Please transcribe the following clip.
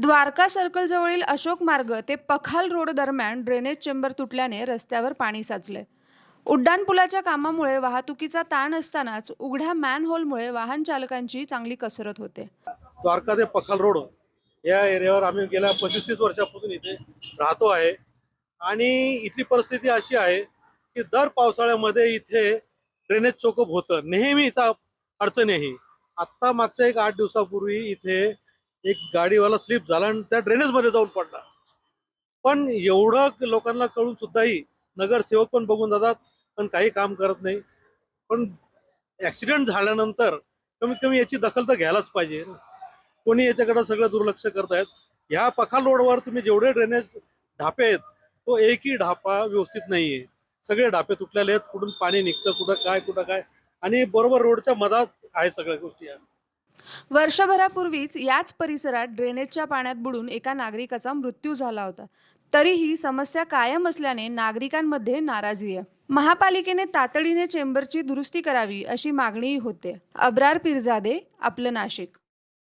Dwarka circle जवळील अशोक मार्ग ते पखाल रोड दरम्यान ड्रेनेज चेंबर तुटल्याने रस्त्यावर पाणी साचले. उड्डाणपुलाच्या कामामुळे वाहतुकीचा ताण असतानाच उघड्या मॅनहोलमुळे वाहन चालकांची चांगली कसरत होते. द्वारका ते पखाल रोड या एरियावर आम्ही गेल्या 25-30 वर्षापासून इथे राहतो आहे आणि इथली परिस्थिती अशी आहे की दर पावसाळ्यामध्ये इथे ड्रेनेज चोकअप होतं, नेहमीचा अडचण आहे ही. आत्ता मागच्या 8 दिवसापूर्वी इथे एक गाडीवाला स्लिप झाला आणि त्या ड्रेनेजमध्ये जाऊन पडला. पण एवढं लोकांना कळून सुद्धाही नगरसेवक पण बघून जातात, पण काही काम करत नाही. पण ऍक्सिडेंट झाल्यानंतर कमीत कमी याची दखल तर घ्यायलाच पाहिजे. कोणी याच्याकडे सगळं दुर्लक्ष करतायत. ह्या पखाल रोडवर तुम्ही जेवढे ड्रेनेज ढापे आहेत, तो एकही ढापा व्यवस्थित नाहीये. सगळे ढापे तुटलेले आहेत. कुठून पाणी निघतं, कुठं काय आणि बरोबर रोडच्या मधात आहे सगळ्या गोष्टी. वर्षभरापूर्वीच याच परिसरात ड्रेनेजच्या पाण्यात बुडून एका नागरिकाचा मृत्यू झाला होता. तरीही समस्या कायम असल्याने नागरिकांमध्ये नाराजी आहे. महापालिकेने तातडीने चेंबरची दुरुस्ती करावी अशी मागणीही होते. अब्रार पीरजादे, आपलं नाशिक.